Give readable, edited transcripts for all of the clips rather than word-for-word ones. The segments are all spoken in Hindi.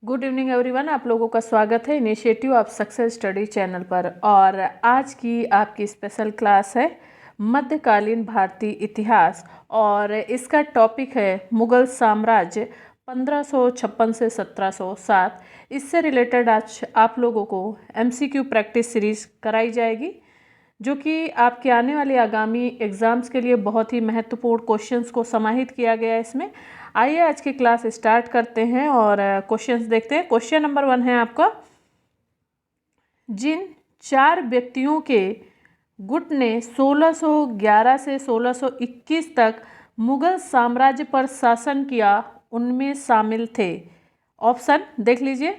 Good evening everyone. आप लोगों का स्वागत है initiative of success study channel पर। और आज की आपकी स्पेशल क्लास है मध्यकालीन भारतीय इतिहास और इसका टॉपिक है मुगल साम्राज्य 1556 से 1707। इससे रिलेटेड आज आप लोगों को एमसीक्यू प्रैक्टिस सीरीज कराई जाएगी जो कि आपके आने वाले आगामी एग्ज़ाम्स के लिए बहुत ही महत्वपूर्ण क्वेश्चंस को समाहित किया गया है इसमें। आइए आज की क्लास स्टार्ट करते हैं और क्वेश्चंस देखते हैं। क्वेश्चन नंबर 1 है आपका, जिन 4 व्यक्तियों के गुट ने 1611 से 1621 तक मुगल साम्राज्य पर शासन किया उनमें शामिल थे। ऑप्शन देख लीजिए।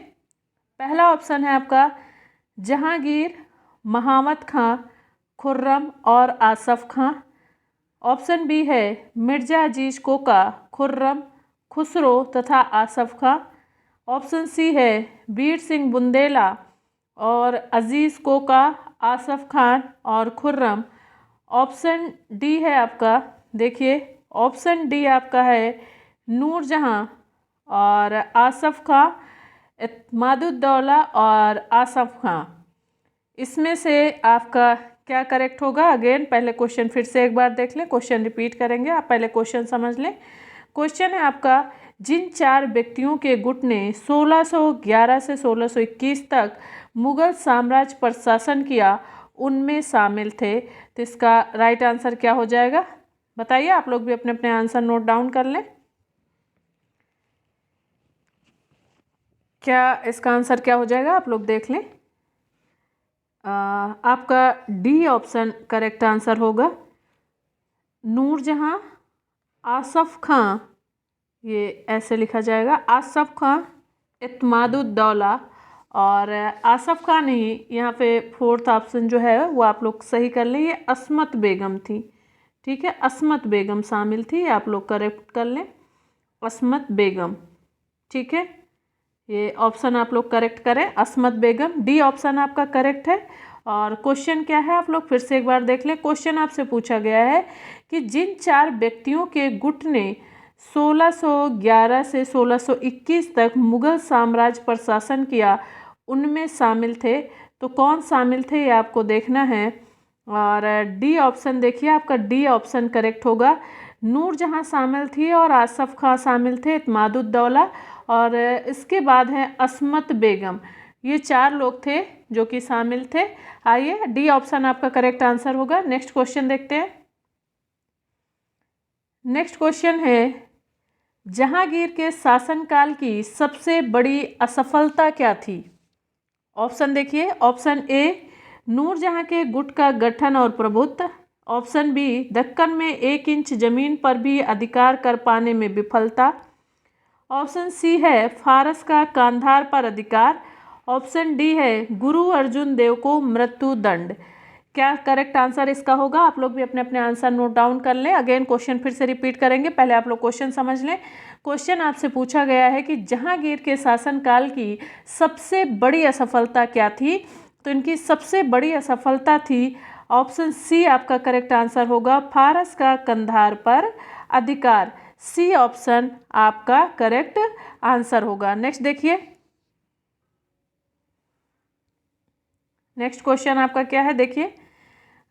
पहला ऑप्शन है आपका जहांगीर, महामद खां, खुर्रम और आसफ खां। ऑप्शन बी है मिर्जा अजीज कोका, खुर्रम, खुसरो तथा आसफ खां। ऑप्शन सी है वीर सिंह बुंदेला और अजीज कोका, आसफ खान और खुर्रम। ऑप्शन डी है आपका, देखिए ऑप्शन डी आपका है नूरजहां और आसफ खां, इत्मादुद्दौला और आसफ खां। इसमें से आपका क्या करेक्ट होगा? अगेन पहले क्वेश्चन फिर से एक बार देख लें, क्वेश्चन रिपीट करेंगे, आप पहले क्वेश्चन समझ लें। क्वेश्चन है आपका, जिन 4 व्यक्तियों के गुट ने 1611 से 1621 तक मुगल साम्राज्य पर शासन किया उनमें शामिल थे। तो इसका राइट आंसर क्या हो जाएगा बताइए। आप लोग भी अपने अपने आंसर नोट डाउन कर लें। क्या इसका आंसर क्या हो जाएगा आप लोग देख लें। आपका डी ऑप्शन करेक्ट आंसर होगा। नूरजहां, आसफ खां, ये ऐसे लिखा जाएगा, आसफ खां, इत्मादुद्दौला और आसफ खां नहीं, यहाँ पे फोर्थ ऑप्शन जो है वो आप लोग सही कर लें, ये अस्मत बेगम थी। ठीक है, अस्मत बेगम शामिल थी, आप लोग करेक्ट कर लें, अस्मत बेगम। ठीक है, ये ऑप्शन आप लोग करेक्ट करें, अस्मत बेगम। डी ऑप्शन आपका करेक्ट है। और क्वेश्चन क्या है आप लोग फिर से एक बार देख लें। क्वेश्चन आपसे पूछा गया है कि जिन 4 व्यक्तियों के गुट ने 1611 से 1621 तक मुगल साम्राज्य पर शासन किया उनमें शामिल थे, तो कौन शामिल थे ये आपको देखना है। और डी ऑप्शन देखिए, आपका डी ऑप्शन करेक्ट होगा। नूरजहां शामिल थी और आसफ खां शामिल थे, इत्मादुद्दौला और इसके बाद है अस्मत बेगम। ये 4 लोग थे जो कि शामिल थे। आइए, डी ऑप्शन आपका करेक्ट आंसर होगा। नेक्स्ट क्वेश्चन देखते हैं। नेक्स्ट क्वेश्चन है, जहांगीर के शासनकाल की सबसे बड़ी असफलता क्या थी? ऑप्शन देखिए। ऑप्शन ए नूरजहां के गुट का गठन और प्रभुत्व। ऑप्शन बी दक्कन में 1 इंच जमीन पर भी अधिकार कर पाने में विफलता। ऑप्शन सी है फारस का कांधार पर अधिकार। ऑप्शन डी है गुरु अर्जुन देव को मृत्यु दंड। क्या करेक्ट आंसर इसका होगा? आप लोग भी अपने अपने आंसर नोट डाउन कर लें। अगेन क्वेश्चन फिर से रिपीट करेंगे, पहले आप लोग क्वेश्चन समझ लें। क्वेश्चन आपसे पूछा गया है कि जहांगीर के शासनकाल की सबसे बड़ी असफलता क्या थी? तो इनकी सबसे बड़ी असफलता थी, ऑप्शन सी आपका करेक्ट आंसर होगा, फारस का कंधार पर अधिकार। सी ऑप्शन आपका करेक्ट आंसर होगा। नेक्स्ट देखिए, नेक्स्ट क्वेश्चन आपका क्या है, देखिए।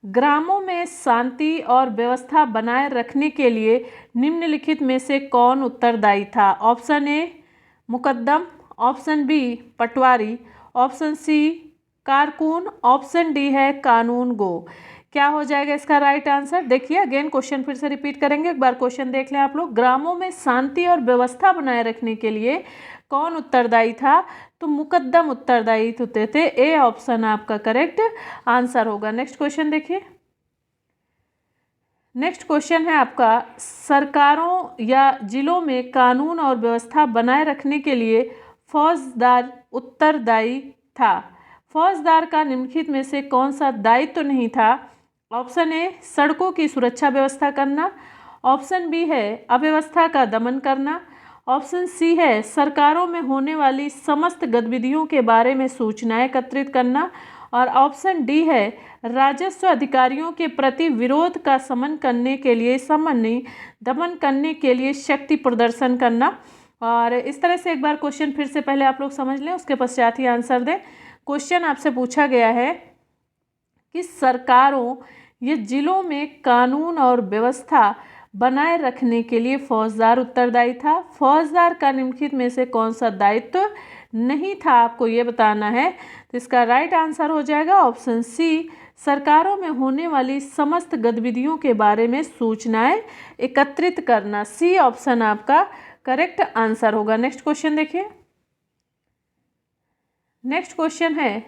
ग्रामों में शांति और व्यवस्था बनाए रखने के लिए निम्नलिखित में से कौन उत्तरदायी था? ऑप्शन ए मुकद्दम, ऑप्शन बी पटवारी, ऑप्शन सी कारकुन, ऑप्शन डी है कानून गो। क्या हो जाएगा इसका राइट आंसर? देखिए अगेन क्वेश्चन फिर से रिपीट करेंगे, एक बार क्वेश्चन देख लें आप लोग। ग्रामों में शांति और व्यवस्था बनाए रखने के लिए कौन उत्तरदायी था? तो मुकद्दम उत्तरदायी होते थे। ए ऑप्शन आपका करेक्ट आंसर होगा। नेक्स्ट क्वेश्चन देखिए। नेक्स्ट क्वेश्चन है आपका, सरकारों या जिलों में कानून और व्यवस्था बनाए रखने के लिए फौजदार उत्तरदायी था। फौजदार का निम्नलिखित में से कौन सा दायित्व तो नहीं था? ऑप्शन ए सड़कों की सुरक्षा व्यवस्था करना। ऑप्शन बी है अव्यवस्था का दमन करना। ऑप्शन सी है सरकारों में होने वाली समस्त गतिविधियों के बारे में सूचनाएं एकत्रित करना। और ऑप्शन डी है राजस्व अधिकारियों के प्रति विरोध का दमन करने के लिए शक्ति प्रदर्शन करना। और इस तरह से एक बार क्वेश्चन फिर से पहले आप लोग समझ लें, उसके पश्चात ही आंसर दें। क्वेश्चन आपसे पूछा गया है कि सरकारों या जिलों में कानून और व्यवस्था बनाए रखने के लिए फौजदार उत्तरदायी था। फौजदार का निम्नलिखित में से कौन सा दायित्व नहीं था, आपको ये बताना है। तो इसका राइट आंसर हो जाएगा ऑप्शन सी, सरकारों में होने वाली समस्त गतिविधियों के बारे में सूचनाएं एकत्रित करना। सी ऑप्शन आपका करेक्ट आंसर होगा। नेक्स्ट क्वेश्चन देखिए। नेक्स्ट क्वेश्चन है,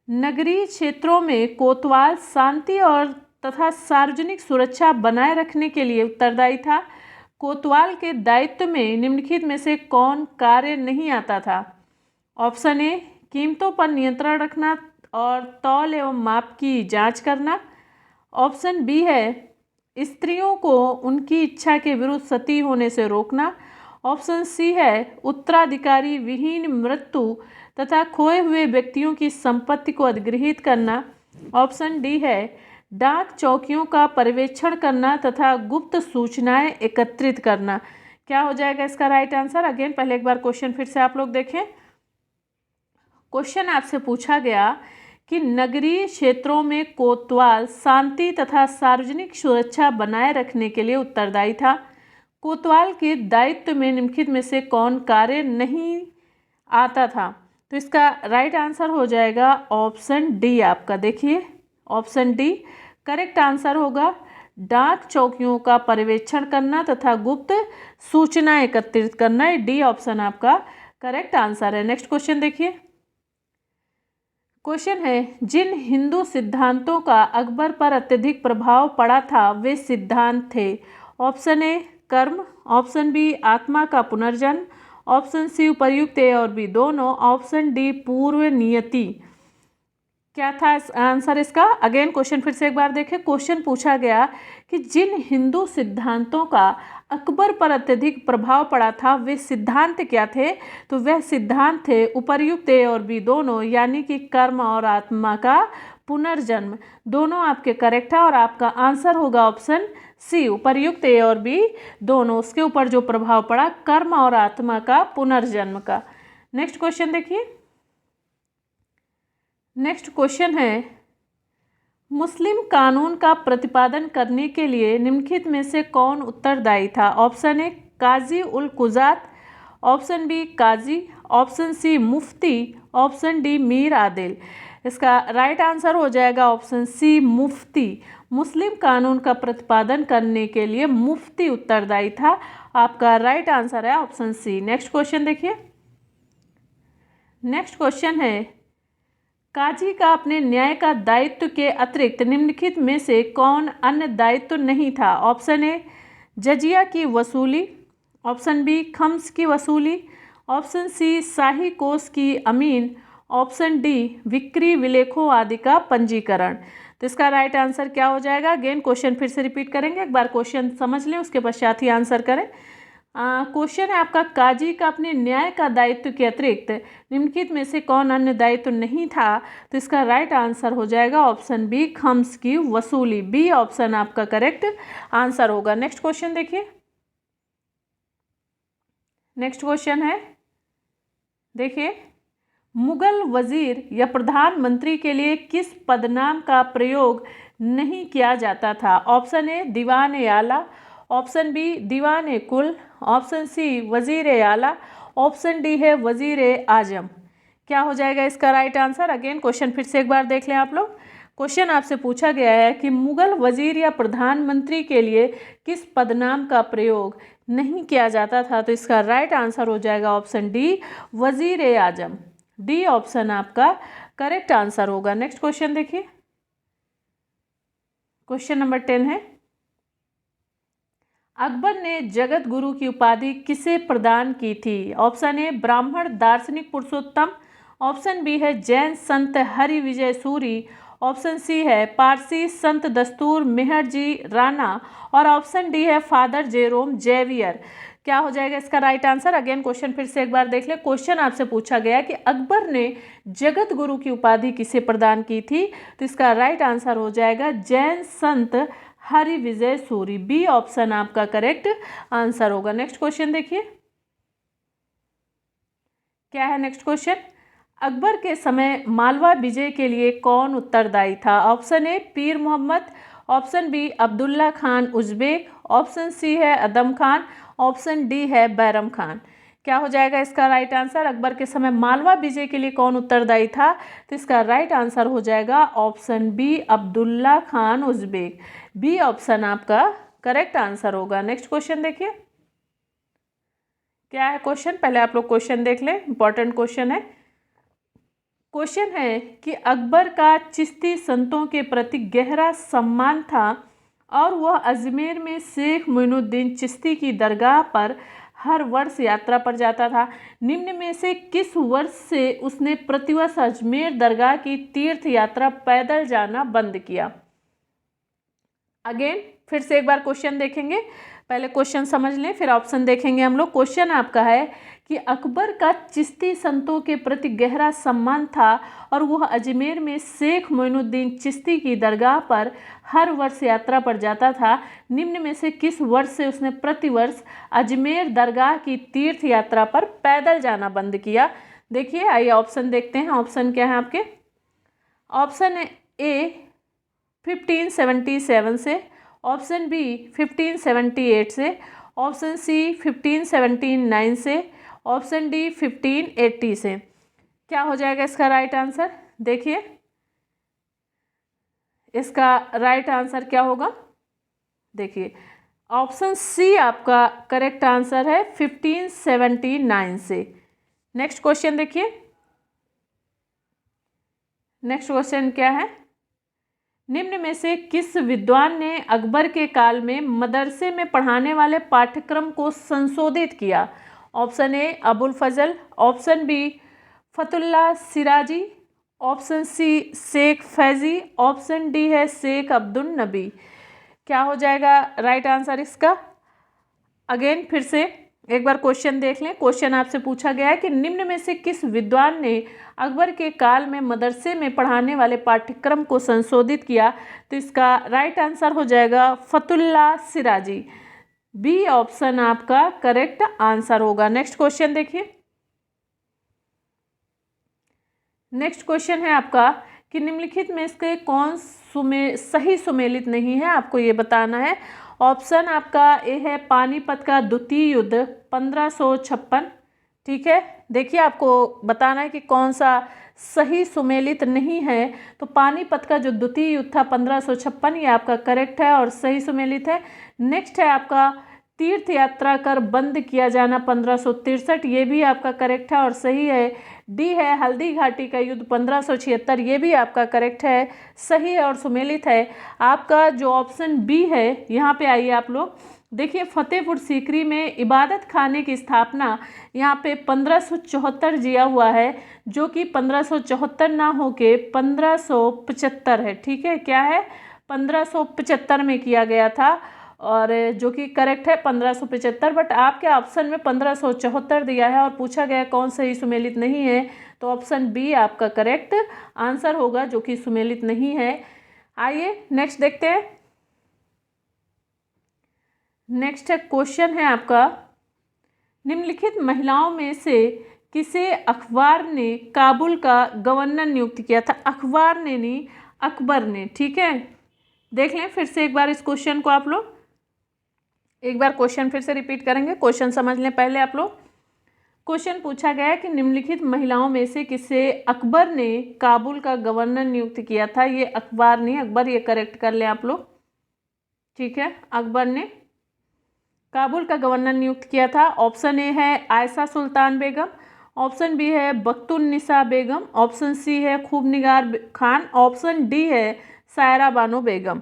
नगरीय क्षेत्रों में कोतवाल शांति और तथा सार्वजनिक सुरक्षा बनाए रखने के लिए उत्तरदायी था। कोतवाल के दायित्व में निम्नलिखित में से कौन कार्य नहीं आता था? ऑप्शन ए, कीमतों पर नियंत्रण रखना और तौल एवं माप की जांच करना। ऑप्शन बी है, स्त्रियों को उनकी इच्छा के विरुद्ध सती होने से रोकना। ऑप्शन सी है, उत्तराधिकारी विहीन मृत्यु तथा खोए हुए व्यक्तियों की संपत्ति को अधिग्रहित करना। ऑप्शन डी है, डाक चौकियों का पर्यवेक्षण करना तथा गुप्त सूचनाएं एकत्रित करना। क्या हो जाएगा इसका राइट आंसर? अगेन पहले एक बार क्वेश्चन फिर से आप लोग देखें। क्वेश्चन आपसे पूछा गया कि नगरीय क्षेत्रों में कोतवाल शांति तथा सार्वजनिक सुरक्षा बनाए रखने के लिए उत्तरदायी था। कोतवाल के दायित्व में निम्नलिखित में से कौन कार्य नहीं आता था? तो इसका राइट आंसर हो जाएगा ऑप्शन डी आपका। देखिए ऑप्शन डी करेक्ट आंसर होगा, डाक चौकियों का पर्यवेक्षण करना तथा गुप्त सूचना एकत्रित करना। डी ऑप्शन आपका करेक्ट आंसर है। नेक्स्ट क्वेश्चन देखिए। क्वेश्चन है, जिन हिंदू सिद्धांतों का अकबर पर अत्यधिक प्रभाव पड़ा था वे सिद्धांत थे। ऑप्शन ए कर्म, ऑप्शन बी आत्मा का पुनर्जन्म, ऑप्शन सी उपर्युक्त ए और बी दोनों, ऑप्शन डी पूर्व नियति। क्या था आंसर इसका? अगेन क्वेश्चन फिर से एक बार देखें। क्वेश्चन पूछा गया कि जिन हिंदू सिद्धांतों का अकबर पर अत्यधिक प्रभाव पड़ा था वे सिद्धांत क्या थे? तो वह सिद्धांत थे उपर्युक्त ए और बी दोनों, यानी कि कर्म और आत्मा का पुनर्जन्म। दोनों आपके करेक्ट है और आपका आंसर होगा ऑप्शन सी, उपर्युक्त ए और बी दोनों। उसके ऊपर जो प्रभाव पड़ा कर्म और आत्मा का पुनर्जन्म का। नेक्स्ट क्वेश्चन देखिए। नेक्स्ट क्वेश्चन है, मुस्लिम कानून का प्रतिपादन करने के लिए निम्नलिखित में से कौन उत्तरदायी था? ऑप्शन ए काजी उल कुजात, ऑप्शन बी काजी, ऑप्शन सी मुफ्ती, ऑप्शन डी मीर आदिल। इसका राइट आंसर हो जाएगा ऑप्शन सी मुफ्ती। मुस्लिम कानून का प्रतिपादन करने के लिए मुफ्ती उत्तरदायी था। आपका राइट आंसर है ऑप्शन सी। नेक्स्ट क्वेश्चन देखिए। नेक्स्ट क्वेश्चन है, काजी का अपने न्याय का दायित्व के अतिरिक्त निम्नलिखित में से कौन अन्य दायित्व नहीं था? ऑप्शन ए जजिया की वसूली, ऑप्शन बी खम्स की वसूली, ऑप्शन सी शाही कोष की अमीन, ऑप्शन डी बिक्री विलेखों आदि का पंजीकरण। तो इसका राइट आंसर क्या हो जाएगा? अगेन क्वेश्चन फिर से रिपीट करेंगे, एक बार क्वेश्चन समझ लें उसके पश्चात ही आंसर करें। क्वेश्चन है आपका, काजी का अपने न्याय का दायित्व के अतिरिक्त निम्नलिखित में से कौन अन्य दायित्व नहीं था? तो इसका राइट आंसर हो जाएगा ऑप्शन बी खम्स की वसूली। बी ऑप्शन आपका करेक्ट आंसर होगा। नेक्स्ट क्वेश्चन देखिए। नेक्स्ट क्वेश्चन है, देखिए, मुगल वजीर या प्रधानमंत्री के लिए किस पदनाम का प्रयोग नहीं किया जाता था? ऑप्शन ए दीवान ए आला, ऑप्शन बी दीवान ए कुल, ऑप्शन सी वजीर ए आला, ऑप्शन डी है वजीर ए आजम। क्या हो जाएगा इसका राइट आंसर? अगेन क्वेश्चन फिर से एक बार देख लें आप लोग। क्वेश्चन आपसे पूछा गया है कि मुगल वजीर या प्रधानमंत्री के लिए किस पदनाम का प्रयोग नहीं किया जाता था? तो इसका राइट आंसर हो जाएगा ऑप्शन डी वजीर ए आजम। डी ऑप्शन आपका करेक्ट आंसर होगा। नेक्स्ट क्वेश्चन देखिए। क्वेश्चन नंबर 10 है, अकबर ने जगत गुरु की उपाधि किसे प्रदान की थी? ऑप्शन ए ब्राह्मण दार्शनिक पुरुषोत्तम, ऑप्शन बी है जैन संत हरि विजय सूरी, ऑप्शन सी है पारसी संत दस्तूर मेहर जी राणा, और ऑप्शन डी है फादर जेरोम जेवियर। क्या हो जाएगा इसका राइट आंसर? अगेन क्वेश्चन फिर से एक बार देख ले। क्वेश्चन आपसे पूछा गया कि अकबर ने जगत गुरु की उपाधि किसे प्रदान की थी? तो इसका राइट आंसर हो जाएगा जैन संत हरि विजय सूरी। बी ऑप्शन आपका करेक्ट आंसर होगा। नेक्स्ट क्वेश्चन देखिए। क्या है नेक्स्ट क्वेश्चन? अकबर के समय मालवा विजय के लिए कौन उत्तरदायी था? Option A Pir Mohammad, option B Abdullah Khan Uzbek, option C है अदम खान, ऑप्शन डी है बैरम खान। क्या हो जाएगा इसका राइट आंसर? अकबर के समय मालवा विजय के लिए कौन उत्तरदायी था? तो इसका राइट आंसर हो जाएगा option B Abdullah Khan Uzbek. B option आपका करेक्ट आंसर होगा। नेक्स्ट क्वेश्चन देखिए, क्या है क्वेश्चन? पहले आप लोग क्वेश्चन देख लें, इंपॉर्टेंट क्वेश्चन है। क्वेश्चन है कि अकबर का चिश्ती संतों के प्रति गहरा सम्मान था और वह अजमेर में शेख मोइनुद्दीन चिश्ती की दरगाह पर हर वर्ष यात्रा पर जाता था। निम्न में से किस वर्ष से उसने प्रतिवर्ष अजमेर दरगाह की तीर्थ यात्रा पैदल जाना बंद किया? अगेन फिर से एक बार क्वेश्चन देखेंगे, पहले क्वेश्चन समझ लें फिर ऑप्शन देखेंगे हम लोग। क्वेश्चन आपका है कि अकबर का चिश्ती संतों के प्रति गहरा सम्मान था और वह अजमेर में शेख मोइनुद्दीन चिश्ती की दरगाह पर हर वर्ष यात्रा पर जाता था। निम्न में से किस वर्ष से उसने प्रतिवर्ष अजमेर दरगाह की तीर्थ यात्रा पर पैदल जाना बंद किया? देखिए आइए ऑप्शन देखते हैं। ऑप्शन क्या है आपके? ऑप्शन ए 1577 से, ऑप्शन बी 1578 से, ऑप्शन सी 1579 से, ऑप्शन डी 1580 से। क्या हो जाएगा इसका राइट आंसर? देखिए इसका राइट आंसर क्या होगा? देखिए ऑप्शन सी आपका करेक्ट आंसर है 1579 से। नेक्स्ट क्वेश्चन देखिए, नेक्स्ट क्वेश्चन क्या है? निम्न में से किस विद्वान ने अकबर के काल में मदरसे में पढ़ाने वाले पाठ्यक्रम को संशोधित किया? Option A Abul Fazal, option B Fathullah Shirazi, option C Shaikh Faizi, option D है शेख अब्दुल नबी। क्या हो जाएगा राइट आंसर इसका? अगेन फिर से एक बार क्वेश्चन देख लें। क्वेश्चन आपसे पूछा गया है कि निम्न में से किस विद्वान ने अकबर के काल में मदरसे में पढ़ाने वाले पाठ्यक्रम को संशोधित किया? तो इसका राइट आंसर हो जाएगा फतुल्ला सिराजी। बी ऑप्शन आपका करेक्ट आंसर होगा। नेक्स्ट क्वेश्चन देखिए, नेक्स्ट क्वेश्चन है आपका कि निम्नलिखित में इसके कौन सही सुमेलित नहीं है, आपको ये बताना है। ऑप्शन आपका ए है पानीपत का द्वितीय युद्ध 1556, ठीक है। देखिए आपको बताना है कि कौन सा सही सुमेलित नहीं है। तो पानीपत का जो द्वितीय युद्ध था 1556 ये आपका करेक्ट है और सही सुमेलित है। नेक्स्ट है आपका तीर्थ यात्रा कर बंद किया जाना 1563, ये भी आपका करेक्ट है और सही है। डी है हल्दी घाटी का युद्ध 1576, ये भी आपका करेक्ट है, सही है और सुमेलित है। आपका जो ऑप्शन बी है, यहाँ पे आइए आप लोग देखिए, फतेहपुर सीकरी में इबादत खाने की स्थापना यहाँ पे 1574 जिया हुआ है, जो कि 1574 ना हो के 1575 है, ठीक है। क्या है? 1575 में किया गया था और जो कि करेक्ट है 1575, बट आपके ऑप्शन में 1574 दिया है और पूछा गया कौन सही सुमेलित नहीं है, तो ऑप्शन बी आपका करेक्ट आंसर होगा, जो कि सुमेलित नहीं है। आइए नेक्स्ट देखते हैं। नेक्स्ट क्वेश्चन है आपका, निम्नलिखित महिलाओं में से किसे अखबार ने काबुल का गवर्नर नियुक्त किया था? अखबार ने नहीं, अकबर ने, ठीक है। देख लें फिर से एक बार इस क्वेश्चन को, आप लोग एक बार क्वेश्चन फिर से रिपीट करेंगे, क्वेश्चन समझ लें पहले आप लोग। क्वेश्चन पूछा गया है कि निम्नलिखित महिलाओं में से किसे अकबर ने काबुल का गवर्नर नियुक्त किया था? ये अखबार नहीं, अकबर, ये करेक्ट कर लें आप लोग, ठीक है। अकबर ने काबुल का गवर्नर नियुक्त किया था। ऑप्शन ए है आयशा सुल्तान बेगम, ऑप्शन बी है बख्तुन्निसा बेगम, ऑप्शन सी है खूब निगार खान, ऑप्शन डी है सायरा बानो बेगम।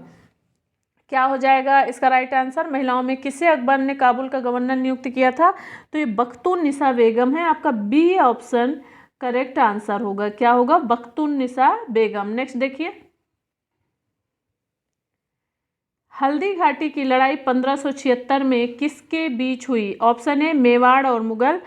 क्या हो जाएगा इसका राइट आंसर? महिलाओं में किसे अकबर ने काबुल का गवर्नर नियुक्त किया था? तो ये बख्तुन्निसा बेगम है। आपका बी ऑप्शन करेक्ट आंसर होगा। क्या होगा? बख्तुन्निसा बेगम। नेक्स्ट देखिए, हल्दी घाटी की लड़ाई 1576 में किसके बीच हुई? ऑप्शन ए मेवाड़ और मुगल,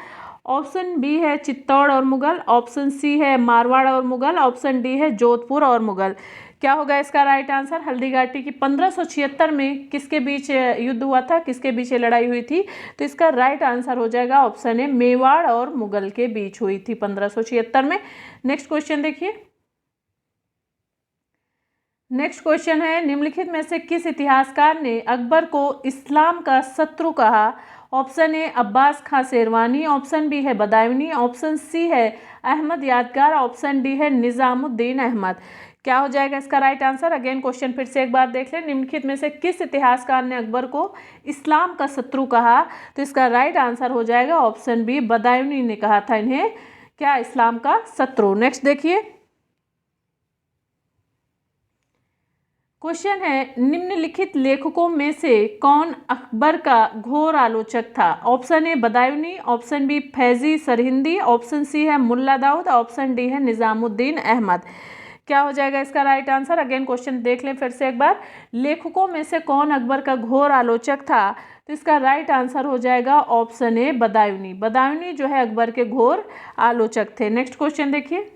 ऑप्शन बी है चित्तौड़ और मुगल, ऑप्शन सी है मारवाड़ और मुगल, ऑप्शन डी है जोधपुर और मुगल। क्या होगा इसका राइट आंसर? हल्दीघाटी की 1576 में किसके बीच युद्ध हुआ था, किसके बीच ये लड़ाई हुई थी? तो इसका राइट आंसर हो जाएगा ऑप्शन ए, मेवाड़ और मुगल के बीच हुई थी 1576 में। नेक्स्ट क्वेश्चन देखिए। नेक्स्ट क्वेश्चन है, निम्नलिखित में से किस इतिहासकार ने अकबर को इस्लाम का शत्रु कहा? Option A Abbas Khan Sherwani, option B है बदायूनी, ऑप्शन सी है अहमद यादगार, ऑप्शन डी है निजामुद्दीन अहमद। क्या हो जाएगा इसका राइट आंसर? अगेन क्वेश्चन फिर से एक बार देख लें। निम्नलिखित में से किस इतिहासकार ने अकबर को इस्लाम का शत्रु कहा? तो इसका राइट आंसर हो जाएगा ऑप्शन बी, बदायूनी ने कहा था इन्हें क्या, इस्लाम का शत्रु। नेक्स्ट देखिए क्वेश्चन है, निम्नलिखित लेखकों में से कौन अकबर का घोर आलोचक था? Option A Badayuni, option B Faizi Sirhindi, option C है मुल्ला दाऊद, ऑप्शन डी है निजामुद्दीन अहमद। क्या हो जाएगा इसका राइट आंसर? अगेन क्वेश्चन देख लें फिर से एक बार। लेखकों में से कौन अकबर का घोर आलोचक था? तो इसका राइट आंसर हो जाएगा ऑप्शन ए बदायूनी। बदायूनी जो है अकबर के घोर आलोचक थे। नेक्स्ट क्वेश्चन देखिए,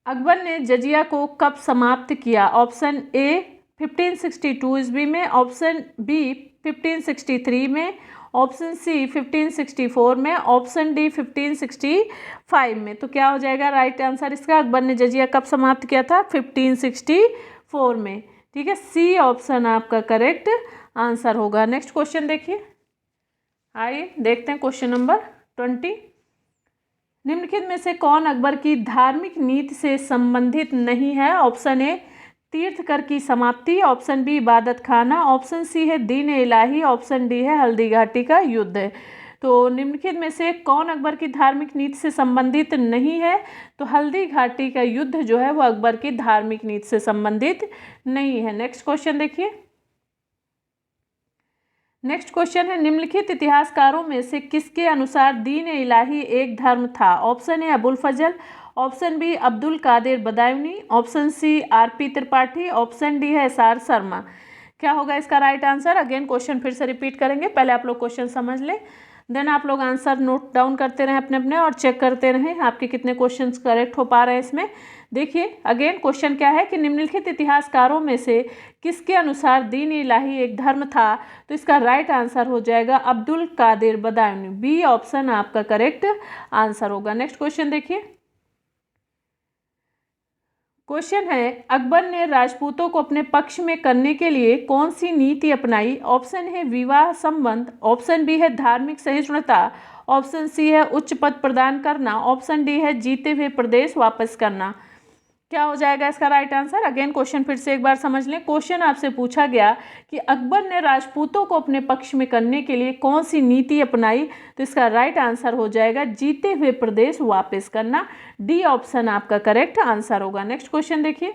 अकबर ने जजिया को कब समाप्त किया? ऑप्शन ए 1562 ईस्वी में, ऑप्शन बी 1563 में, ऑप्शन सी 1564 में, ऑप्शन डी 1565 में। तो क्या हो जाएगा राइट आंसर इसका? अकबर ने जजिया कब समाप्त किया था? 1564 में। ठीक है, सी ऑप्शन आपका करेक्ट आंसर होगा। नेक्स्ट क्वेश्चन देखिए, आइए देखते हैं क्वेश्चन नंबर 20। निम्नलिखित में से कौन अकबर की धार्मिक नीति से संबंधित नहीं है? ऑप्शन ए तीर्थकर की समाप्ति, ऑप्शन बी इबादत खाना, ऑप्शन सी है दीन इलाही, ऑप्शन डी है हल्दीघाटी का युद्ध। तो निम्नलिखित में से कौन अकबर की धार्मिक नीति से संबंधित नहीं है? तो हल्दीघाटी का युद्ध जो है वो अकबर की धार्मिक नीति से संबंधित नहीं है। नेक्स्ट क्वेश्चन देखिए। नेक्स्ट क्वेश्चन है, निम्नलिखित इतिहासकारों में से किसके अनुसार दीन इलाही एक धर्म था? Option A Abul Fazal, option B Abdul Qadir Badayuni, option C RP Tripathi, option D है एसआर शर्मा। क्या होगा इसका राइट आंसर? अगेन क्वेश्चन फिर से रिपीट करेंगे, पहले आप लोग क्वेश्चन समझ लें, देन आप लोग आंसर नोट डाउन करते रहें अपने अपने और चेक करते रहें आपके कितने क्वेश्चंस करेक्ट हो पा रहे हैं इसमें। देखिए अगेन क्वेश्चन क्या है कि निम्नलिखित इतिहासकारों में से किसके अनुसार दीन इलाही एक धर्म था? तो इसका राइट आंसर हो जाएगा अब्दुल कादिर बदायूनी। बी ऑप्शन आपका करेक्ट आंसर होगा। नेक्स्ट क्वेश्चन देखिए। क्वेश्चन है, अकबर ने राजपूतों को अपने पक्ष में करने के लिए कौन सी नीति अपनाई? ऑप्शन है विवाह संबंध, ऑप्शन बी है धार्मिक सहिष्णुता, ऑप्शन सी है उच्च पद प्रदान करना, ऑप्शन डी है जीते हुए प्रदेश वापस करना। क्या हो जाएगा इसका राइट आंसर? अगेन क्वेश्चन फिर से एक बार समझ लें। क्वेश्चन आपसे पूछा गया कि अकबर ने राजपूतों को अपने पक्ष में करने के लिए कौन सी नीति अपनाई? तो इसका राइट आंसर हो जाएगा जीते हुए प्रदेश वापस करना। डी ऑप्शन आपका करेक्ट आंसर होगा। नेक्स्ट क्वेश्चन देखिए।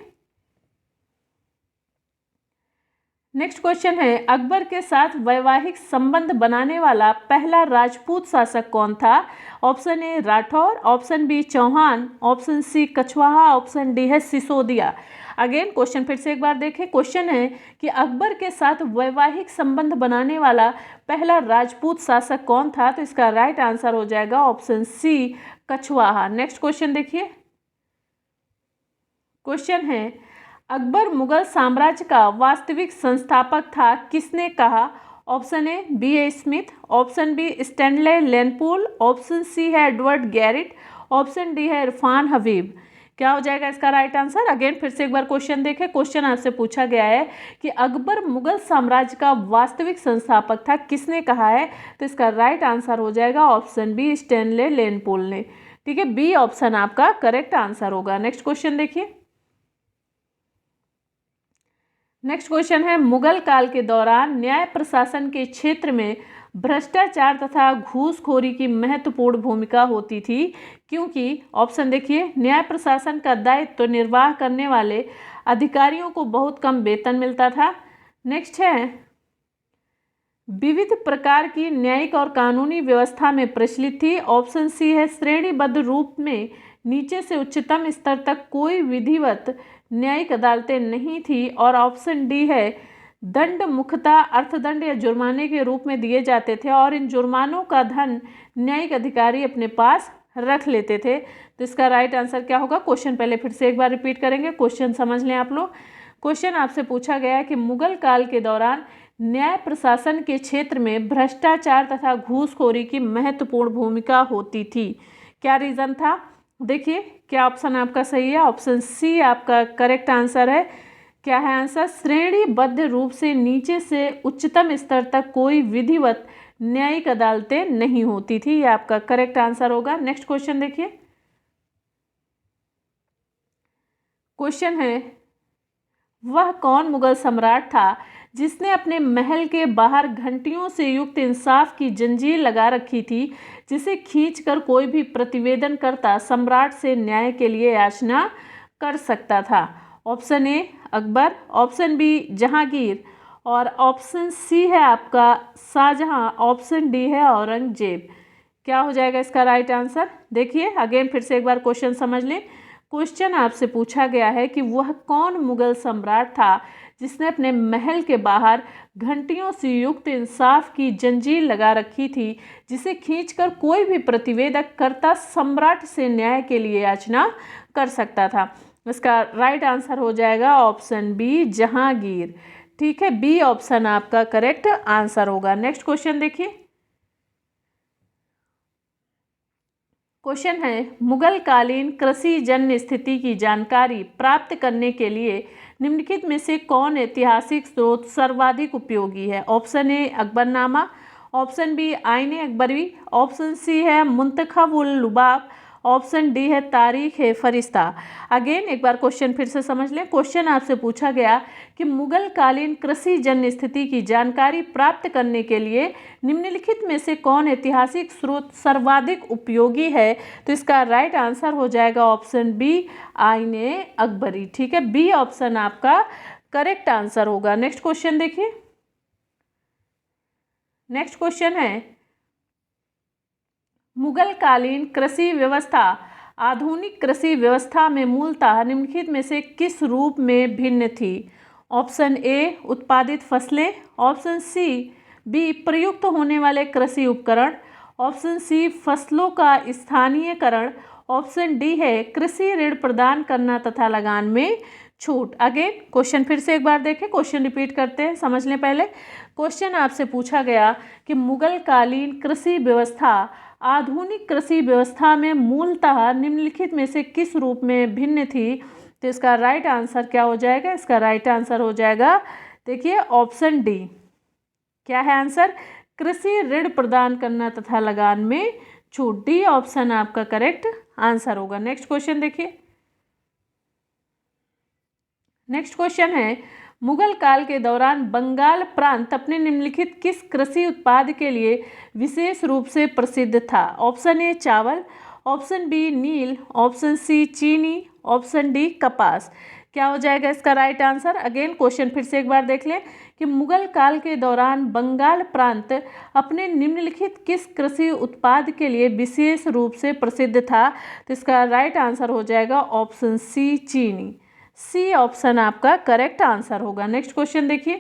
नेक्स्ट क्वेश्चन है, अकबर के साथ वैवाहिक संबंध बनाने वाला पहला राजपूत शासक कौन था? Option A Rathore, option B Chauhan, option C Kachhwaha, option D है सिसोदिया। अगेन क्वेश्चन फिर से एक बार देखें। क्वेश्चन है कि अकबर के साथ वैवाहिक संबंध बनाने वाला पहला राजपूत शासक कौन था? तो इसका राइट आंसर हो जाएगा option C Kachhwaha. Next question देखिए। क्वेश्चन है, अकबर मुगल साम्राज्य का वास्तविक संस्थापक था, किसने कहा? Option A B A Smith, option B Stanley Lane Poole, option C है एडवर्ड गैरिट, ऑप्शन डी है इरफान हबीब। क्या हो जाएगा इसका राइट आंसर? अगेन फिर से एक बार क्वेश्चन देखें। क्वेश्चन आपसे पूछा गया है कि अकबर मुगल साम्राज्य का वास्तविक संस्थापक था, किसने कहा है? तो इसका राइट आंसर हो जाएगा ऑप्शन बी स्टैनले लेनपूल ने। ठीक है, बी ऑप्शन आपका करेक्ट आंसर होगा। नेक्स्ट क्वेश्चन देखिए। नेक्स्ट क्वेश्चन है, मुगल काल के दौरान न्याय प्रशासन के क्षेत्र में भ्रष्टाचार तथा घूसखोरी की महत्वपूर्ण भूमिका होती थी, क्योंकि ऑप्शन देखिए, न्याय प्रशासन का दायित्व निर्वाह करने वाले अधिकारियों को बहुत कम वेतन मिलता था। नेक्स्ट है, विविध प्रकार की न्यायिक और कानूनी व्यवस्था में प्रचलित थी। ऑप्शन सी है श्रेणीबद्ध रूप में नीचे से उच्चतम स्तर तक कोई विधिवत न्यायिक अदालतें नहीं थी, और ऑप्शन डी है दंड मुख्यतः अर्थदंड या जुर्माने के रूप में दिए जाते थे और इन जुर्मानों का धन न्यायिक अधिकारी अपने पास रख लेते थे। तो इसका राइट आंसर क्या होगा? क्वेश्चन पहले फिर से एक बार रिपीट करेंगे, क्वेश्चन समझ लें आप लोग। क्वेश्चन आपसे पूछा गया है कि मुगल काल के दौरान न्याय प्रशासन के क्षेत्र में भ्रष्टाचार तथा घूसखोरी की महत्वपूर्ण भूमिका होती थी। क्या रीजन था? देखिए क्या ऑप्शन आपका सही है? ऑप्शन सी आपका करेक्ट आंसर है। क्या है आंसर? श्रेणीबद्ध रूप से नीचे से उच्चतम स्तर तक कोई विधिवत न्यायिक अदालतें नहीं होती थी। ये आपका करेक्ट आंसर होगा। नेक्स्ट क्वेश्चन देखिए। क्वेश्चन है, वह कौन मुगल सम्राट था जिसने अपने महल के बाहर घंटियों से युक्त इंसाफ की जंजीर लगा रखी थी, जिसे खींचकर कोई भी प्रतिवेदन करता सम्राट से न्याय के लिए याचना कर सकता था? Option A Akbar, option B Jahangir और ऑप्शन सी है आपका शाहजहां, ऑप्शन डी है औरंगजेब। क्या हो जाएगा इसका राइट आंसर? देखिए अगेन फिर से एक बार क्वेश्चन समझ लें। क्वेश्चन आपसे पूछा गया है कि वह कौन मुगल सम्राट था जिसने अपने महल के बाहर घंटियों से युक्त इंसाफ की जंजीर लगा रखी थी, जिसे खींचकर कोई भी प्रतिवेदक करता सम्राट से न्याय के लिए याचना कर सकता था। इसका राइट आंसर हो जाएगा ऑप्शन बी जहांगीर। ठीक है, बी ऑप्शन आपका करेक्ट आंसर होगा। नेक्स्ट क्वेश्चन देखिए। क्वेश्चन है, मुगल कालीन कृषि जन्य स्थिति की जानकारी प्राप्त करने के लिए निम्नलिखित में से कौन ऐतिहासिक स्रोत सर्वाधिक उपयोगी है? Option A Akbarnama, option B Ain Akbari, option C है मुंतखब उल लुबाब, ऑप्शन डी है तारीख है फरिश्ता। अगेन एक बार क्वेश्चन फिर से समझ लें। क्वेश्चन आपसे पूछा गया कि मुगल कालीन कृषि जन्य स्थिति की जानकारी प्राप्त करने के लिए निम्नलिखित में से कौन ऐतिहासिक स्रोत सर्वाधिक उपयोगी है? तो इसका राइट आंसर हो जाएगा ऑप्शन बी आईने अकबरी। ठीक है, बी ऑप्शन आपका करेक्ट आंसर होगा। नेक्स्ट क्वेश्चन देखिए। नेक्स्ट क्वेश्चन है, मुगल कालीन कृषि व्यवस्था आधुनिक कृषि व्यवस्था में मूलतः निम्नलिखित में से किस रूप में भिन्न थी? ऑप्शन ए उत्पादित फसलें, ऑप्शन सी बी प्रयुक्त होने वाले कृषि उपकरण, ऑप्शन सी फसलों का स्थानीयकरण, ऑप्शन डी है कृषि ऋण प्रदान करना तथा लगान में छूट। अगेन क्वेश्चन फिर से एक बार देखें, क्वेश्चन रिपीट करते हैं, समझ लें। पहले क्वेश्चन आपसे पूछा गया कि मुगल कालीन कृषि व्यवस्था आधुनिक कृषि व्यवस्था में मूलतः निम्नलिखित में से किस रूप में भिन्न थी? तो इसका राइट आंसर क्या हो जाएगा? इसका राइट आंसर हो जाएगा देखिए ऑप्शन डी। क्या है आंसर? कृषि ऋण प्रदान करना तथा लगान में छूट। डी ऑप्शन आपका करेक्ट आंसर होगा। नेक्स्ट क्वेश्चन देखिए। नेक्स्ट क्वेश्चन है, मुगल काल के दौरान बंगाल प्रांत अपने निम्नलिखित किस कृषि उत्पाद के लिए विशेष रूप से प्रसिद्ध था? ऑप्शन ए चावल, option B Neil, option C चीनी, ऑप्शन डी कपास। क्या हो जाएगा इसका राइट आंसर? अगेन क्वेश्चन फिर से एक बार देख लें कि मुगल काल के दौरान बंगाल प्रांत अपने निम्नलिखित किस कृषि उत्पाद के लिए विशेष रूप से प्रसिद्ध था? तो इसका राइट आंसर हो जाएगा ऑप्शन सी चीनी। सी ऑप्शन आपका करेक्ट आंसर होगा। नेक्स्ट क्वेश्चन देखिए।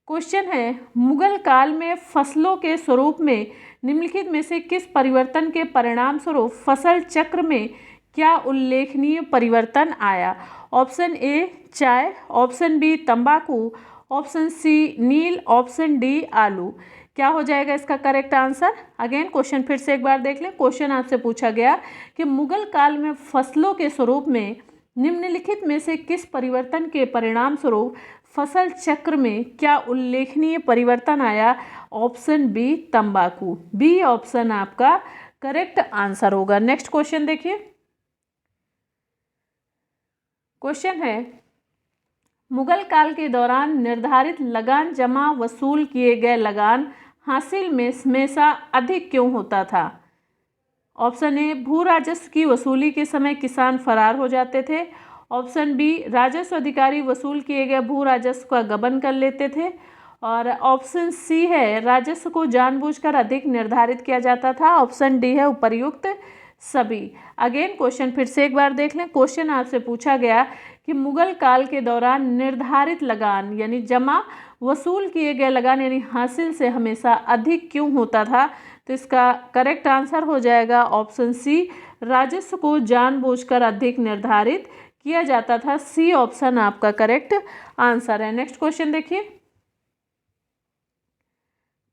क्वेश्चन है, मुगल काल में फसलों के स्वरूप में निम्नलिखित में से किस परिवर्तन के परिणाम स्वरूप फसल चक्र में क्या उल्लेखनीय परिवर्तन आया? ऑप्शन ए चाय, ऑप्शन बी तंबाकू, ऑप्शन सी नील, ऑप्शन डी आलू। क्या हो जाएगा इसका करेक्ट आंसर? अगेन क्वेश्चन फिर से एक बार देख लें। क्वेश्चन आपसे पूछा गया कि मुगल काल में फसलों के स्वरूप में निम्नलिखित में से किस परिवर्तन के परिणाम स्वरूप फसल चक्र में क्या उल्लेखनीय परिवर्तन आया? ऑप्शन बी तंबाकू। बी ऑप्शन आपका करेक्ट आंसर होगा। नेक्स्ट क्वेश्चन देखिए। क्वेश्चन है, मुगल काल के दौरान निर्धारित लगान जमा वसूल किए गए लगान हासिल में हमेशा अधिक क्यों होता था? ऑप्शन ए भू राजस्व की वसूली के समय किसान फरार हो जाते थे, ऑप्शन बी राजस्व अधिकारी वसूल किए गए भू राजस्व का गबन कर लेते थे, और ऑप्शन सी है राजस्व को जानबूझकर अधिक निर्धारित किया जाता था, ऑप्शन डी है उपर्युक्त सभी। अगेन क्वेश्चन फिर से एक बार देख लें। क्वेश्चन आपसे पूछा गया कि मुगल काल के दौरान निर्धारित लगान यानी जमा वसूल किए गए लगान यानी हासिल से हमेशा अधिक क्यों होता था? तो इसका करेक्ट आंसर हो जाएगा ऑप्शन सी, राजस्व को जानबूझकर अधिक निर्धारित किया जाता था। सी ऑप्शन आपका करेक्ट आंसर है। नेक्स्ट क्वेश्चन देखिए।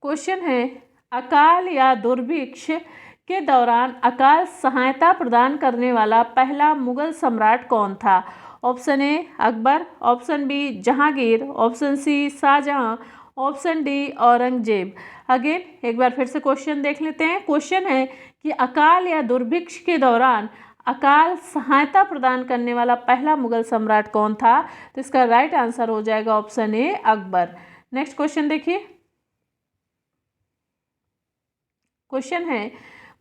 क्वेश्चन है, अकाल या दुर्भिक्ष के दौरान अकाल सहायता प्रदान करने वाला पहला मुगल सम्राट कौन था? Option A Akbar, option B Jahangir, option C Shahjahan, option D Aurangzeb. Again एक बार फिर से क्वेश्चन देख लेते हैं। क्वेश्चन है कि अकाल या दुर्भिक्ष के दौरान अकाल सहायता प्रदान करने वाला पहला मुगल सम्राट कौन था? तो इसका राइट आंसर हो जाएगा option A Akbar. Next question देखिए। क्वेश्चन है,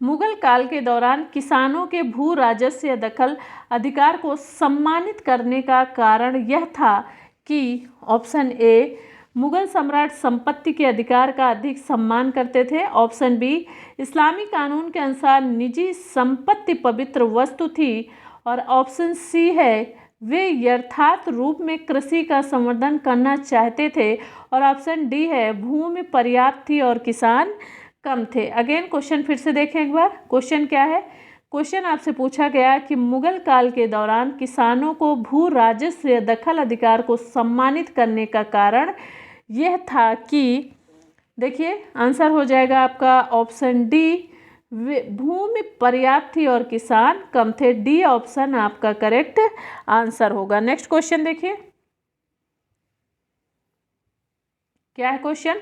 मुगल काल के दौरान किसानों के भू राजस्व या दखल अधिकार को सम्मानित करने का कारण यह था कि ऑप्शन ए मुगल सम्राट संपत्ति के अधिकार का अधिक सम्मान करते थे, ऑप्शन बी इस्लामी कानून के अनुसार निजी संपत्ति पवित्र वस्तु थी, और ऑप्शन सी है वे यथार्थ रूप में कृषि का संवर्धन करना चाहते थे, और ऑप्शन डी है भूमि पर्याप्त थी और किसान कम थे। अगेन क्वेश्चन फिर से देखें एक बार। क्वेश्चन क्या है? क्वेश्चन आपसे पूछा गया कि मुगल काल के दौरान किसानों को भू राजस्व या दखल अधिकार को सम्मानित करने का कारण यह था कि, देखिए आंसर हो जाएगा आपका ऑप्शन डी, भूमि पर्याप्त थी और किसान कम थे। डी ऑप्शन आपका करेक्ट आंसर होगा। नेक्स्ट क्वेश्चन देखिए, क्या है क्वेश्चन?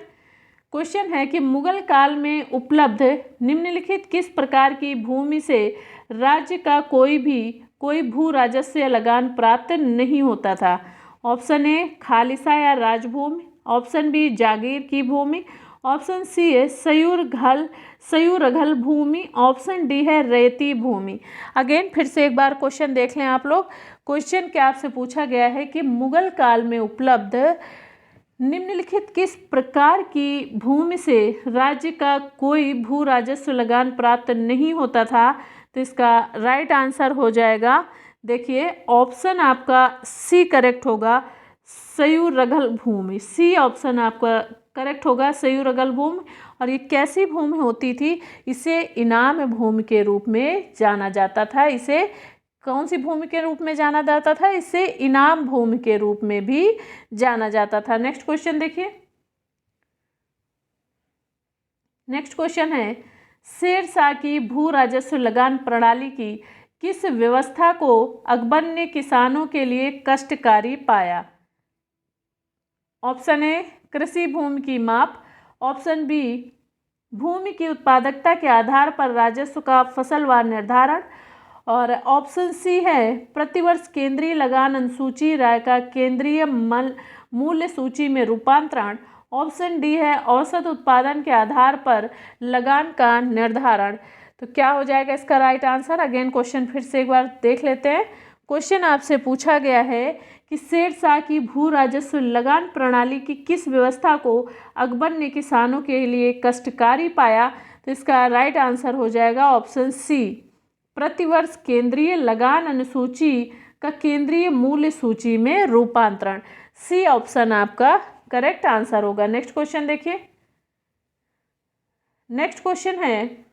क्वेश्चन है कि मुगल काल में उपलब्ध निम्नलिखित किस प्रकार की भूमि से राज्य का कोई भू राजस्व या लगान प्राप्त नहीं होता था? ऑप्शन ए खालिसा या राजभूमि, ऑप्शन बी जागीर की भूमि, ऑप्शन सी है सयूरघल भूमि, ऑप्शन डी है रेती भूमि। अगेन फिर से एक बार क्वेश्चन देख लें आप लोग। क्वेश्चन क्या आपसे पूछा गया है कि मुगल काल में उपलब्ध निम्नलिखित किस प्रकार की भूमि से राज्य का कोई भू राजस्व लगान प्राप्त नहीं होता था? तो इसका राइट आंसर हो जाएगा, देखिए ऑप्शन आपका सी करेक्ट होगा, सयूरघल भूमि। सी ऑप्शन आपका करेक्ट होगा, सयूरघल भूमि। और ये कैसी भूमि होती थी? इसे इनाम भूमि के रूप में जाना जाता था। इसे कौन सी भूमि के रूप में जाना जाता था? इसे इनाम भूमि के रूप में भी जाना जाता था। नेक्स्ट क्वेश्चन देखिए। नेक्स्ट क्वेश्चन है, शेरशाह की भू राजस्व लगान प्रणाली की किस व्यवस्था को अकबर ने किसानों के लिए कष्टकारी पाया? ऑप्शन ए कृषि भूमि की माप, ऑप्शन बी भूमि की उत्पादकता के आधार पर राजस्व का फसलवार निर्धारण, और ऑप्शन सी है प्रतिवर्ष केंद्रीय लगान अनुसूची राय का केंद्रीय मूल्य सूची में रूपांतरण, ऑप्शन डी है औसत उत्पादन के आधार पर लगान का निर्धारण। तो क्या हो जाएगा इसका राइट आंसर? अगेन क्वेश्चन फिर से एक बार देख लेते हैं। क्वेश्चन आपसे पूछा गया है कि शेरशाह की भू राजस्व लगान प्रणाली की किस व्यवस्था को अकबर ने किसानों के लिए कष्टकारी पाया? तो इसका राइट आंसर हो जाएगा ऑप्शन सी, प्रतिवर्ष केंद्रीय लगान अनुसूची का केंद्रीय मूल्य सूची में रूपांतरण। सी ऑप्शन आपका करेक्ट आंसर होगा। नेक्स्ट क्वेश्चन देखिए। नेक्स्ट क्वेश्चन है,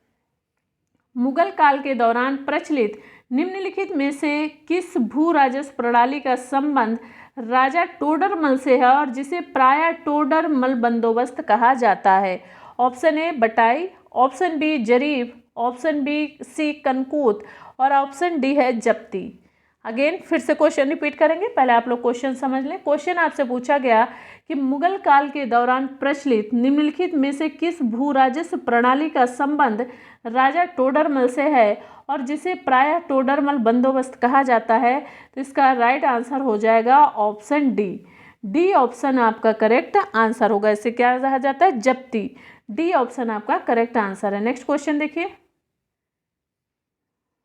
मुगल काल के दौरान प्रचलित निम्नलिखित में से किस भू राजस्व प्रणाली का संबंध राजा टोडरमल से है और जिसे प्रायः टोडरमल बंदोबस्त कहा जाता है? ऑप्शन ए बटाई, ऑप्शन बी जरीब, ऑप्शन बी सी कनकूत, और ऑप्शन डी है जप्ती। अगेन फिर से क्वेश्चन रिपीट करेंगे, पहले आप लोग क्वेश्चन समझ लें। क्वेश्चन आपसे पूछा गया कि मुगल काल के दौरान प्रचलित निम्नलिखित में से किस भू राजस्व प्रणाली का संबंध राजा टोडरमल से है और जिसे प्रायः टोडरमल बंदोबस्त कहा जाता है? तो इसका राइट आंसर हो जाएगा ऑप्शन डी। डी ऑप्शन आपका करेक्ट आंसर होगा। इसे क्या कहा जाता है? जप्ती। डी ऑप्शन आपका करेक्ट आंसर है। नेक्स्ट क्वेश्चन देखिए।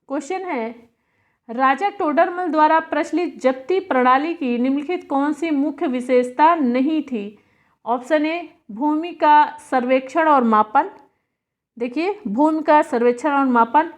क्वेश्चन है, राजा टोडरमल द्वारा प्रचलित जप्ती प्रणाली की निम्नलिखित कौन सी मुख्य विशेषता नहीं थी? ऑप्शन ए भूमि का सर्वेक्षण और मापन, देखिए भूमि का सर्वेक्षण और मापन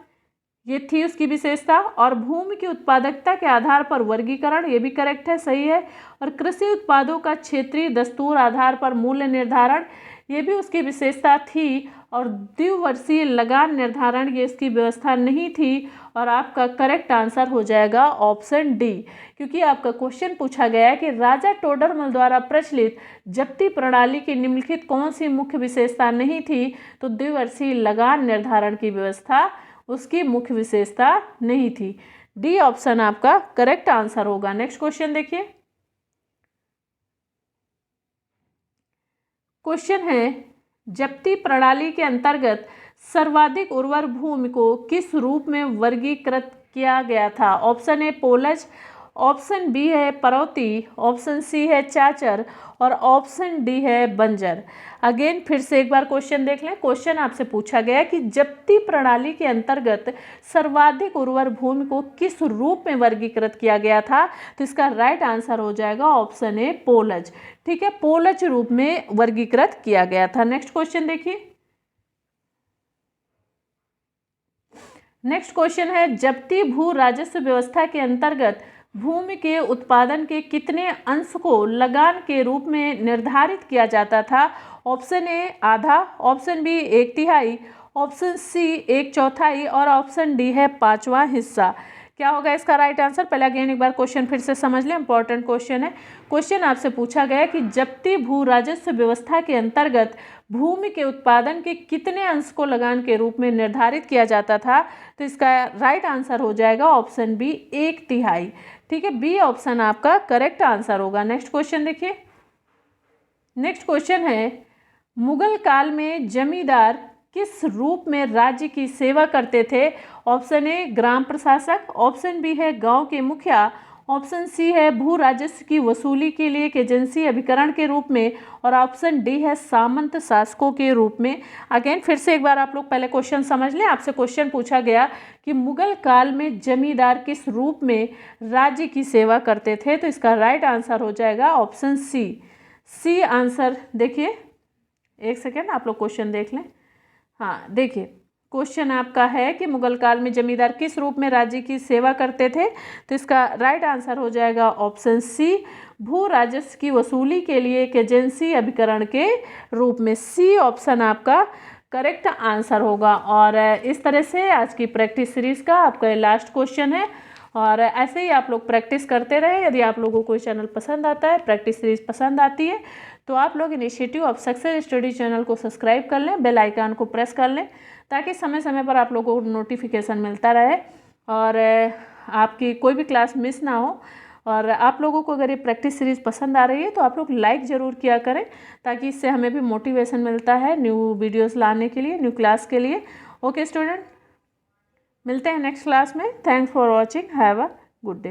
ये थी उसकी विशेषता, और भूमि की उत्पादकता के आधार पर वर्गीकरण, ये भी करेक्ट है, सही है, और कृषि उत्पादों का क्षेत्रीय दस्तूर आधार पर मूल्य निर्धारण, ये भी उसकी विशेषता थी। और द्विवर्षीय लगान निर्धारण ये इसकी व्यवस्था नहीं थी। और आपका करेक्ट आंसर हो जाएगा ऑप्शन डी, क्योंकि आपका क्वेश्चन पूछा गया है कि राजा टोडरमल द्वारा प्रचलित जब्ती प्रणाली की निम्नलिखित कौन सी मुख्य विशेषता नहीं थी, तो द्विवर्षीय लगान निर्धारण की व्यवस्था उसकी मुख्य विशेषता नहीं थी। डी ऑप्शन आपका करेक्ट आंसर होगा। नेक्स्ट क्वेश्चन देखिए। क्वेश्चन है, जब्ती प्रणाली के अंतर्गत सर्वाधिक उर्वर भूमि को किस रूप में वर्गीकृत किया गया था? ऑप्शन ए पोलज, ऑप्शन बी है परौती, ऑप्शन सी है चाचर और ऑप्शन डी है बंजर। अगेन फिर से एक बार क्वेश्चन देख लें। क्वेश्चन आपसे पूछा गया कि जब्ती प्रणाली के अंतर्गत सर्वाधिक उर्वर भूमि को किस रूप में वर्गीकृत किया गया था? तो इसका राइट आंसर हो जाएगा ऑप्शन ए पोलज। ठीक है, पोलज रूप में वर्गीकृत किया गया था। नेक्स्ट क्वेश्चन देखिए। नेक्स्ट क्वेश्चन है, जब्ती भू राजस्व व्यवस्था के अंतर्गत भूमि के उत्पादन के कितने अंश को लगान के रूप में निर्धारित किया जाता था? ऑप्शन ए आधा, ऑप्शन बी 1/3, ऑप्शन सी 1/4 और ऑप्शन डी है 5वां हिस्सा। क्या होगा इसका राइट आंसर? पहले अगेन एक बार क्वेश्चन फिर से समझ लें, इंपॉर्टेंट क्वेश्चन है। क्वेश्चन आपसे पूछा गया कि जब्ती भू राजस्व व्यवस्था के अंतर्गत भूमि के उत्पादन के कितने अंश को लगान के रूप में निर्धारित किया जाता था? तो इसका राइट आंसर हो जाएगा ऑप्शन बी 1/3। ठीक है, बी ऑप्शन आपका करेक्ट आंसर होगा। नेक्स्ट क्वेश्चन देखिए। नेक्स्ट क्वेश्चन है, मुगल काल में जमींदार किस रूप में राज्य की सेवा करते थे? ऑप्शन ए ग्राम प्रशासक, ऑप्शन बी है गांव के मुखिया, ऑप्शन सी है भू राजस्व की वसूली के लिए एक एजेंसी अभिकरण के रूप में और ऑप्शन डी है सामंत शासकों के रूप में। अगेन फिर से एक बार आप लोग पहले क्वेश्चन समझ लें। आपसे क्वेश्चन पूछा गया कि मुगल काल में जमींदार किस रूप में राज्य की सेवा करते थे? तो इसका राइट आंसर हो जाएगा ऑप्शन सी। सी आंसर देखिए, एक सेकेंड आप लोग क्वेश्चन देख लें। हाँ देखिए, क्वेश्चन आपका है कि मुगल काल में जमींदार किस रूप में राज्य की सेवा करते थे? तो इसका राइट आंसर हो जाएगा ऑप्शन सी, भू राजस्व की वसूली के लिए एक एजेंसी अभिकरण के रूप में। सी ऑप्शन आपका करेक्ट आंसर होगा। और इस तरह से आज की प्रैक्टिस सीरीज का आपका लास्ट क्वेश्चन है। और ऐसे ही आप लोग प्रैक्टिस करते रहे। यदि आप लोगों को चैनल पसंद आता है, प्रैक्टिस सीरीज पसंद आती है, तो आप लोग initiative of success study channel को सब्सक्राइब कर लें, बेल आइकन को प्रेस कर लें, ताकि समय समय पर आप लोगों को नोटिफिकेशन मिलता रहे और आपकी कोई भी क्लास मिस ना हो। और आप लोगों को अगर ये प्रैक्टिस सीरीज़ पसंद आ रही है तो आप लोग लाइक ज़रूर किया करें, ताकि इससे हमें भी मोटिवेशन मिलता है न्यू वीडियोस लाने के लिए, न्यू क्लास के लिए। ओके स्टूडेंट, मिलते हैं नेक्स्ट क्लास में। Thanks for watching, have a good day.